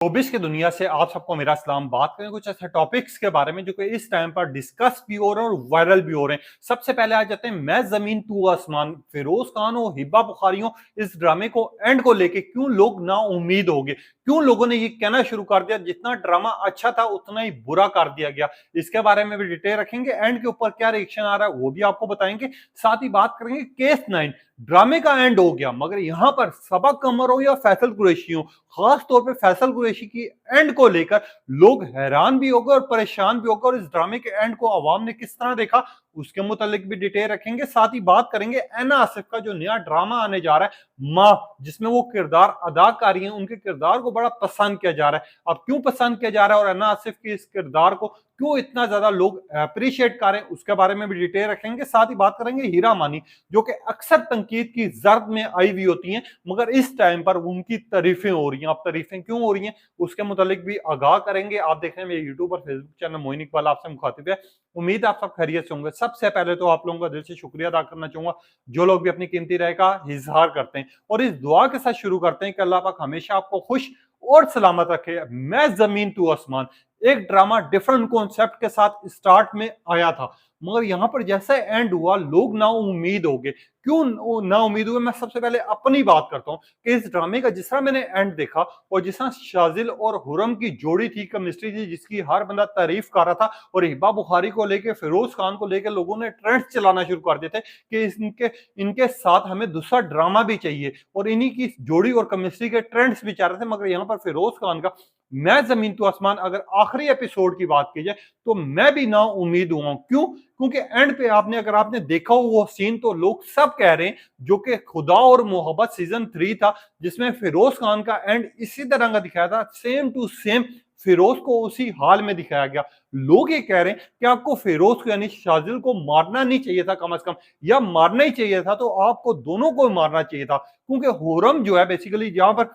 Showbiz की दुनिया से आप सबको मेरा सलाम। बात करें कुछ ऐसे टॉपिक्स के बारे में जो कि इस टाइम पर डिस्कस भी हो रहे हैं और वायरल भी हो रहे हैं। सबसे पहले आ जाते हैं मैं जमीन तू आसमान। फिरोज खान और हिब्बा बुखारी हो, इस ड्रामे को एंड को लेके क्यों लोग ना उम्मीद हो गए, क्यों लोगों ने ये कहना शुरू कर दिया जितना ड्रामा अच्छा था उतना ही बुरा कर दिया गया। इसके बारे में भी डिटेल रखेंगे, एंड के ऊपर क्या रिएक्शन आ रहा है वो भी आपको बताएंगे। साथ ही बात करेंगे केस 9 ड्रामे का एंड हो गया, मगर यहां पर सबा कमर हो या फैसल कुरैशी हो, खास तौर पे फैसल कुरैशी की एंड को लेकर लोग हैरान भी हो गए और परेशान भी हो गए, और इस ड्रामे के एंड को आवाम ने किस तरह देखा उसके मुतालिक भी डिटेल रखेंगे। साथ ही बात करेंगे एना आसिफ का जो नया ड्रामा आने जा रहा है माँ, जिसमें वो किरदार अदा कर रही हैं, उनके किरदार को बड़ा पसंद किया जा रहा है। अब क्यों पसंद किया जा रहा है और एना आसिफ के इस किरदार को क्यों इतना ज्यादा लोग अप्रिशिएट कर रहे हैं उसके बारे में भी डिटेल रखेंगे। साथ ही बात करेंगे हीरा मानी, जो कि अक्सर तनकीद की जर्द में आई हुई होती हैं, मगर इस टाइम पर उनकी तारीफें हो रही हैं। अब तारीफें क्यों हो रही हैं उसके मुतालिक भी आगाह करेंगे। आप देख रहे हैं मेरे यूट्यूब और फेसबुक चैनल मोइन इकबाल आपसे मुखातिब है। उम्मीद है आप सब खैरियत से होंगे। सबसे पहले तो आप लोगों का दिल से शुक्रिया अदा करना चाहूंगा जो लोग भी अपनी कीमती राय का इजहार करते हैं, और इस दुआ के साथ शुरू करते हैं कि अल्लाह पाक हमेशा आपको खुश और सलामत रखे। मैं जमीन तू आसमान एक ड्रामा डिफरेंट कॉन्सेप्ट के साथ स्टार्ट में आया था, मगर यहां पर जैसा एंड हुआ लोग ना उम्मीद हो गए। क्यों ना उम्मीद हुए, मैं सबसे पहले अपनी बात करता हूं कि इस ड्रामे का जिस तरह मैंने एंड देखा और जिस तरह शाजिल और हुरम की जोड़ी थी, केमिस्ट्री थी, जिसकी हर बंदा तारीफ कर रहा था, और हिब्बा बुखारी को लेके फिरोज खान को लेके लोगों ने ट्रेंड्स चलाना शुरू कर दिए थे कि इनके इनके साथ हमें दूसरा ड्रामा भी चाहिए, और इन्हीं की जोड़ी और केमिस्ट्री के ट्रेंड्स भी चाह रहे थे। मगर यहाँ पर फिरोज खान का मैं जमीन तो आसमान अगर आखिरी एपिसोड की बात की जाए तो मैं भी ना उम्मीद हुआ। क्यों? क्योंकि एंड पे अगर आपने देखा हो वो सीन, तो लोग सब कह रहे हैं जो कि खुदा और मोहब्बत सीजन 3 था, जिसमें फिरोज खान का एंड इसी तरह का दिखाया था, सेम टू सेम फिरोज को उसी हाल में दिखाया गया। लोग ये कह रहे हैं कि आपको फिरोज को यानी शाजिल को मारना नहीं चाहिए था कम से कम, या मारना ही चाहिए था तो आपको दोनों को मारना चाहिए था। क्योंकि हुरम जो है बेसिकली जहां पर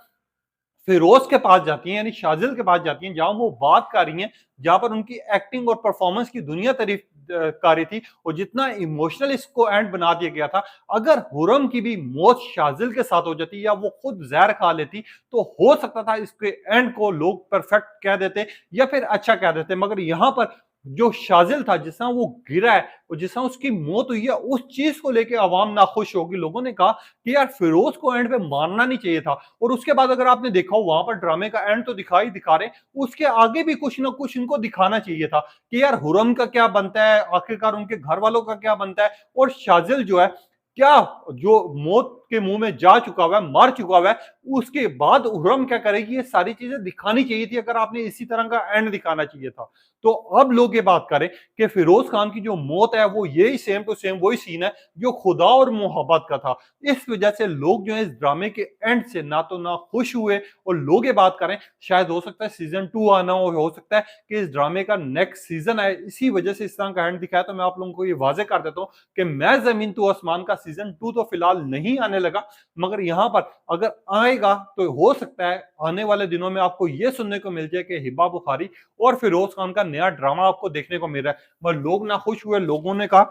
फिरोज के पास जाती हैं यानी शाजिल के पास जाती हैं, जहां वो बात कर रही हैं, जहां पर उनकी एक्टिंग और परफॉर्मेंस की दुनिया तारीफ कर रही थी, और जितना इमोशनल इसको एंड बना दिया गया था, अगर हुरम की भी मौत शाजिल के साथ हो जाती या वो खुद जहर खा लेती तो हो सकता था इसके एंड को लोग परफेक्ट कह देते या फिर अच्छा कह देते। मगर यहां पर जो शाजिल था, जिस तरह वो गिरा है और जिस तरह उसकी मौत हुई है, उस चीज को लेकर आवाम नाखुश होगी। लोगों ने कहा कि यार फिरोज को एंड पे मारना नहीं चाहिए था। और उसके बाद अगर आपने देखा हो वहां पर ड्रामे का एंड तो दिखा रहे, उसके आगे भी कुछ ना कुछ इनको दिखाना चाहिए था कि यार हुरम का क्या बनता है, आखिरकार उनके घर वालों का क्या बनता है, और शाजिल जो है क्या जो मौत के मुंह में जा चुका हुआ है, मर चुका हुआ है, उसके बाद हुरम क्या करेगी, ये सारी चीजें दिखानी चाहिए थी। अगर आपने इसी तरह का एंड दिखाना चाहिए था, तो अब लोग ये बात करें कि फिरोज खान की जो मौत है वो यही सेम टू सेम वही सीन है जो खुदा और मोहब्बत का था। इस वजह से लोग जो है इस ड्रामे के एंड से ना तो ना खुश हुए, और लोग ये बात करें शायद हो सकता है सीजन 2 आना हो सकता है कि इस ड्रामे का नेक्स्ट सीजन आए, इसी वजह से इस तरह का एंड दिखाया। तो मैं आप लोगों को ये वाजे कर देता हूँ कि मैं जमीन तो आसमान का सीजन 2 तो फिलहाल नहीं आने लगा, मगर यहां पर अगर आएगा तो हो सकता है आने वाले दिनों में आपको यह सुनने को मिल जाए कि हिब्बा बुखारी और फिरोज खान का नया ड्रामा आपको देखने को मिल रहा है। मगर लोग ना खुश हुए, लोगों ने कहा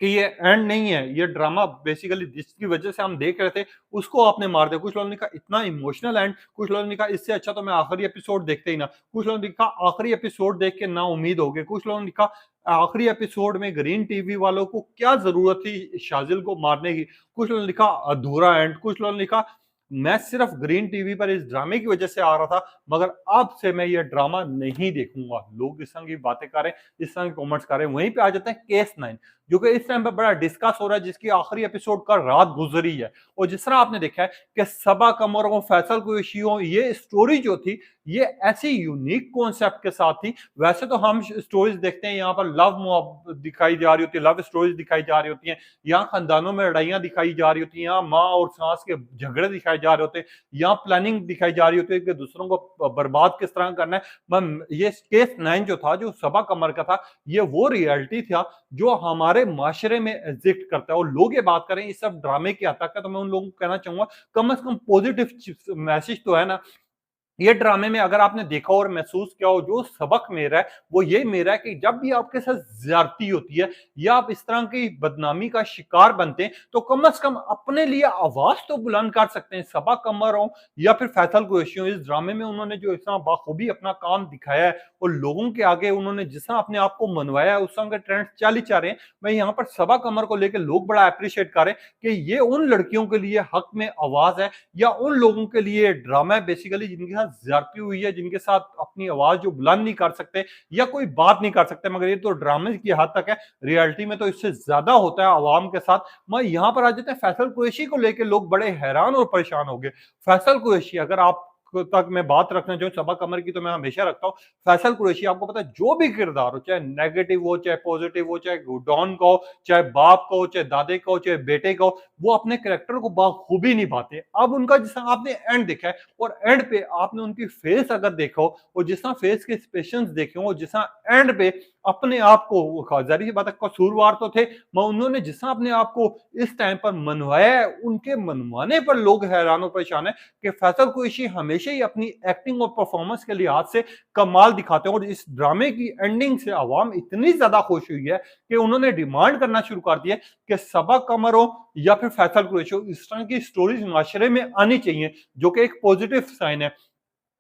कि ये एंड नहीं है, ये ड्रामा बेसिकली जिसकी वजह से हम देख रहे थे उसको आपने मार दिया। कुछ लोगों ने कहा इतना इमोशनल एंड, कुछ लोगों ने कहा इससे अच्छा तो मैं आखिरी एपिसोड देखते ही ना, कुछ लोगों ने कहा आखिरी एपिसोड देख के ना उम्मीद हो गई, कुछ लोगों ने कहा आखिरी एपिसोड में ग्रीन टीवी वालों को क्या जरूरत थी शाजिल को मारने की, कुछ लोगों ने लिखा अधूरा एंड, कुछ लोगों ने लिखा मैं सिर्फ ग्रीन टीवी पर इस ड्रामे की वजह से आ रहा था मगर अब से मैं ये ड्रामा नहीं देखूंगा। लोग इस तरह की बातें कर रहे हैं, इस तरह के कमेंट्स कर रहे हैं। वहीं पे आ जाते हैं केस 9, जो कि इस टाइम पर बड़ा डिस्कस हो रहा है, जिसकी आखिरी एपिसोड का रात गुजरी है। और जिस तरह आपने देखा है कि सबा कमर और फैसल कुरैशी हो, ये स्टोरी जो थी ये ऐसी यूनिक कॉन्सेप्ट के साथ थी। वैसे तो हम स्टोरीज देखते हैं यहाँ पर लव दिखाई जा रही होती है, लव स्टोरीज दिखाई जा रही होती हैं, यहाँ खानदानों में लड़ाइयां दिखाई जा रही होती हैं, यहाँ माँ और सास के झगड़े दिखाए जा रहे होते हैं, यहाँ प्लानिंग दिखाई जा रही होती है कि दूसरों को बर्बाद किस तरह करना है। ये केस 9 जो था, जो सबा कमर का था, ये वो रियलिटी था जो हमारे माशरे में एग्जिस्ट करता है। और लोग ये बात करें इस सब ड्रामे की हद तक का, तो मैं उन लोगों को कहना चाहूंगा कम से कम पॉजिटिव मैसेज तो है ना ये ड्रामे में अगर आपने देखा और महसूस किया हो, जो सबक मेरा है वो ये मेरा है कि जब भी आपके साथ ज्यादती होती है या आप इस तरह की बदनामी का शिकार बनते हैं, तो कम से कम अपने लिए आवाज तो बुलंद कर सकते हैं। सबा कमर हो या फिर फैसल कुरैशी हो, इस ड्रामे में उन्होंने जो इतना बाखूबी अपना काम दिखाया है और लोगों के आगे उन्होंने जिस तरह अपने आप को मनवाया है, उस तरह के ट्रेंड चल ही चाह रहे हैं। मैं यहाँ पर सबा कमर को लेकर लोग बड़ा अप्रिशिएट कर रहे हैं कि ये उन लड़कियों के लिए हक में आवाज है या उन लोगों के लिए ड्रामा है बेसिकली जिनके साथ ज्यादती हुई है, जिनके साथ अपनी आवाज जो बुलंद नहीं कर सकते या कोई बात नहीं कर सकते। मगर ये तो ड्रामे की हद तक है, रियलिटी में तो इससे ज्यादा होता है आवाम के साथ। मैं यहाँ पर आ जाते हैं फैसल कुरैशी को लेकर लोग बड़े हैरान और परेशान हो गए। फैसल कुरैशी अगर आप तक मैं बात रखना चाहूँ सबा कमर की, तो मैं हमेशा रखता हूँ फैसल कुरैशी। आपको पता है जो भी किरदार हो, चाहे नेगेटिव हो, चाहे पॉजिटिव हो, चाहे डॉन का हो, चाहे बाप का हो, चाहे दादे का हो, चाहे बेटे का हो, वो अपने कैरेक्टर को बाखूबी निभाते। अब उनका जिस आपने एंड देखा है और एंड पे आपने उनकी फेस अगर देखा हो और जिस तरह फेस के एक्सप्रेशंस देखे हो, जिस तरह एंड पे अपने आप को, जाहिर सी बात है कसूरवार तो थे, मगर उन्होंने जिस तरह अपने आप को इस टाइम पर मनवाया है, उनके मनवाने पर लोग हैरान और परेशान है कि फैसल कुरैशी हमेशा ही अपनी एक्टिंग और परफॉर्मेंस के लिहाज से कमाल दिखाते हैं। और इस ड्रामे की एंडिंग से आवाम इतनी ज्यादा खुश हुई है कि उन्होंने डिमांड करना शुरू कर दिया कि सबा कमर हो या फिर फैसल कुरैशी हो, इस तरह की स्टोरीज माशरे में आनी चाहिए, जो कि एक पॉजिटिव साइन है।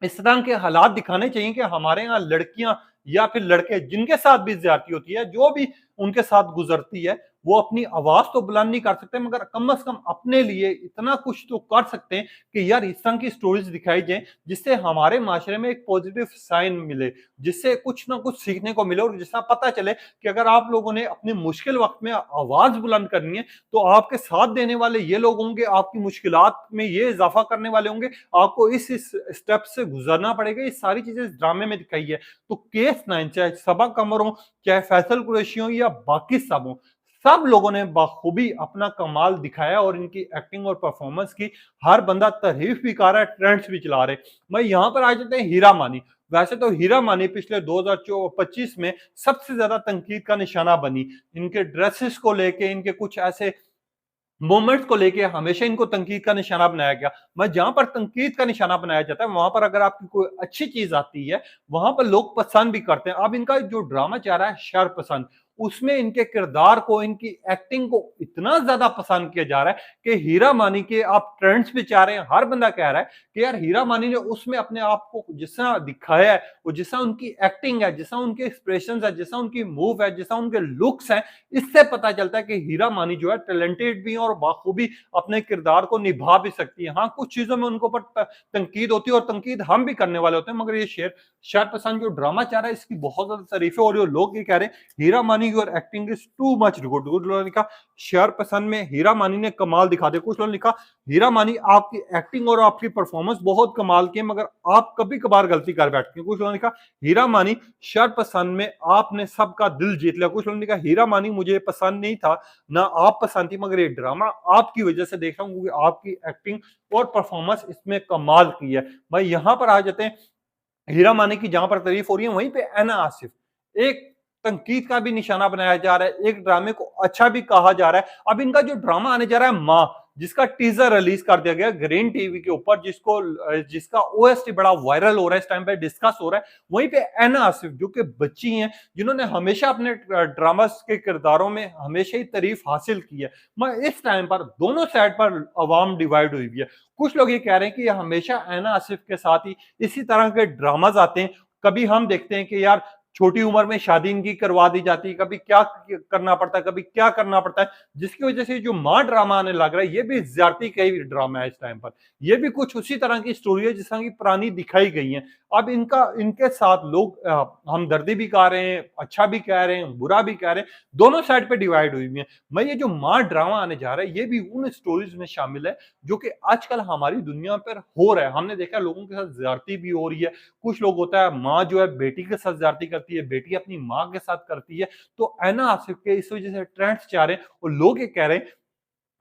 इस तरह के हालात दिखाने चाहिए कि हमारे यहाँ लड़कियां या फिर लड़के जिनके साथ भी ज्यादती होती है, जो भी उनके साथ गुजरती है, वो अपनी आवाज तो बुलंद नहीं कर सकते, मगर कम से कम अपने लिए इतना कुछ तो कर सकते हैं कि यार इस तरह की स्टोरीज दिखाई जाए जिससे हमारे माशरे में एक पॉजिटिव साइन मिले, जिससे कुछ ना कुछ सीखने को मिले और जिससे पता चले कि अगर आप लोगों ने अपने मुश्किल वक्त में आवाज बुलंद करनी है, तो आपके साथ देने वाले ये लोग होंगे, आपकी मुश्किलात में ये इजाफा करने वाले होंगे, आपको इस स्टेप से गुजरना पड़ेगा। ये सारी चीजें इस ड्रामे में दिखाई है। तो केस 9 चाहे सबा कमर हो, चाहे फैसल कुरैशी हो या बाकी सब हो, सब लोगों ने बखूबी अपना कमाल दिखाया और इनकी एक्टिंग और परफॉर्मेंस की हर बंदा तारीफ भी कर रहा है, ट्रेंड्स भी चला रहे। मैं यहाँ पर आ जाते हैं हीरा मानी। वैसे तो हीरा मानी पिछले 2025 में सबसे ज्यादा तनकीद का निशाना बनी। इनके ड्रेसेस को लेके, इनके कुछ ऐसे मोमेंट्स को लेके हमेशा इनको तनकीद का निशाना बनाया गया। मैं जहां पर तनकीद का निशाना बनाया जाता है, वहां पर अगर आपकी कोई अच्छी चीज आती है, वहां पर लोग पसंद भी करते हैं। अब इनका जो ड्रामा चाह रहा है शर पसंद, उसमें इनके किरदार को, इनकी एक्टिंग को इतना ज्यादा पसंद किया जा रहा है कि हीरा मानी के आप ट्रेंड्स भी चाह रहे हैं। हर बंदा कह रहा है कि यार हीरा मानी ने उसमें अपने आप को जिस तरह दिखाया है, और जिस तरह उनकी एक्टिंग है, जिस तरह उनके एक्सप्रेशन है, जिस तरह उनकी मूव है, जिस तरह उनके लुक्स हैं, इससे पता चलता है कि हीरा मानी जो है टैलेंटेड भी है और बाखूबी अपने किरदार को निभा भी सकती है। हाँ, कुछ चीजों में उनको पर तनकीद होती है और तनकीद हम भी करने वाले होते हैं, मगर ये शेर पसंद जो ड्रामा चाह रहा है इसकी बहुत ज्यादा तारीफें हो रही है। लोग ये कह रहे हैं हीरा मानी your acting is too much good. कुछ लोगों ने लिखा शेर पसंद में हीरा मानी ने कमाल दिखा दिया। कुछ लोगों ने लिखा हीरा मानी आपकी एक्टिंग और आपकी परफॉर्मेंस बहुत कमाल की है, मगर आप कभी कभार गलती कर बैठते हैं। कुछ लोगों ने लिखा हीरा मानी शेर पसंद में आपने सबका दिल जीत लिया। कुछ लोगों ने कहा हीरा मानी मुझे पसंद नहीं था, ना आप पसंद थी, मगर ये ड्रामा आपकी वजह से देख रहा हूँ क्योंकि आपकी एक्टिंग और परफॉर्मेंस इसमें कमाल की है। भाई यहाँ पर आ जाते हैं हीरा मानी की, जहां पर तारीफ हो रही है वहीं पे ऐना आसिफ एक तनकीद का भी निशाना बनाया जा रहा है, एक ड्रामे को अच्छा भी कहा जा रहा है। अब इनका जो ड्रामा आने जा रहा है माँ, जिसका टीजर रिलीज कर दिया गया ग्रीन टीवी के ऊपर, जिसका ओएसटी बड़ा वायरल हो रहा है, इस टाइम पे डिस्कस हो रहा है। वहीं पे ऐना आसिफ जो कि बच्ची हैं, जिन्होंने हमेशा अपने ड्रामा के किरदारों में हमेशा ही तारीफ हासिल की है, मैं इस टाइम पर दोनों साइड पर अवाम डिवाइड हुई हुई है। कुछ लोग ये कह रहे हैं कि हमेशा ऐना आसिफ के साथ ही इसी तरह के ड्रामाज आते हैं। कभी हम देखते हैं कि यार छोटी उम्र में शादी इनकी करवा दी जाती है, कभी क्या करना पड़ता है, कभी क्या करना पड़ता है, जिसकी वजह से जो माँ ड्रामा आने लग रहा है, ये भी ज्यादती का ही ड्रामा है इस टाइम पर। ये भी कुछ उसी तरह की स्टोरी है जिस तरह की पुरानी दिखाई गई है। अब इनके साथ लोग हमदर्दी भी कह रहे हैं, अच्छा भी कह रहे हैं, बुरा भी कह रहे हैं, दोनों साइड पे डिवाइड हुई हुई है। मैं ये जो माँ ड्रामा आने जा रहा है, ये भी उन स्टोरीज में शामिल है जो कि आजकल हमारी दुनिया पर हो रहा है। हमने देखा लोगों के साथ ज्यादती भी हो रही है। कुछ लोग होता है माँ जो है बेटी के साथ ज्यादती करती है, बेटी अपनी माँ के साथ करती है। तो ऐना आसिफ के इस वजह से ट्रेंड्स जा रहे हैं और लोग ये कह रहे हैं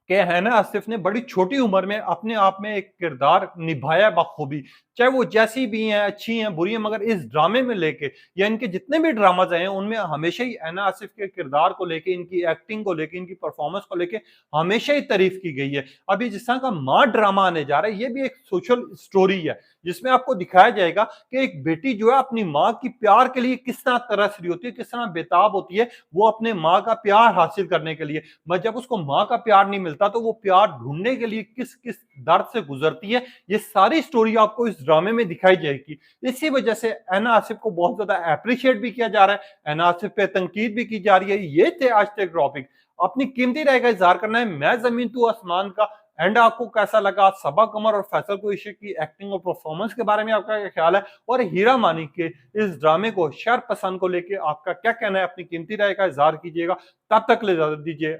कि हैना आसिफ ने बड़ी छोटी उम्र में अपने आप में एक किरदार निभाया बखूबी। चाहे वो जैसी भी हैं, अच्छी हैं, बुरी हैं, मगर इस ड्रामे में लेके या इनके जितने भी ड्रामाज आए हैं उनमें हमेशा ही हैना आसिफ के किरदार को लेके, इनकी एक्टिंग को लेके, इनकी परफॉर्मेंस को लेके हमेशा ही तारीफ की गई है। अभी जिस तरह का माँ ड्रामा आने जा रहा है, ये भी एक सोशल स्टोरी है। जिसमें आपको दिखाया जाएगा कि एक बेटी जो है अपनी माँ की प्यार के लिए किस तरह तरस रही होती है, किस तरह बेताब होती है वो अपने माँ का प्यार हासिल करने के लिए। मगर जब उसको माँ का प्यार नहीं मिलता तो वो प्यार ढूंढने के लिए किस किस दर्द से गुजरती है, ये सारी स्टोरी आपको इस ड्रामे में दिखाई जाएगी। इसी वजह से एना आसिफ को बहुत ज्यादा अप्रिशिएट भी किया जा रहा है, एना आसिफ पे तनकीद भी की जा रही है। ये थे आज के टॉपिक। अपनी कीमती राय का इजहार करना है मैं जमीन तू आसमान का। एंड आपको कैसा लगा? सबा कमर और फैसल कुरैशी की एक्टिंग और परफॉर्मेंस के बारे में आपका क्या ख्याल है? और हीरा मानी के इस ड्रामे को शेयर पसंद को लेके आपका क्या कहना है? अपनी कीमती राय का इजहार कीजिएगा। तब तक ले इजाजत दीजिए।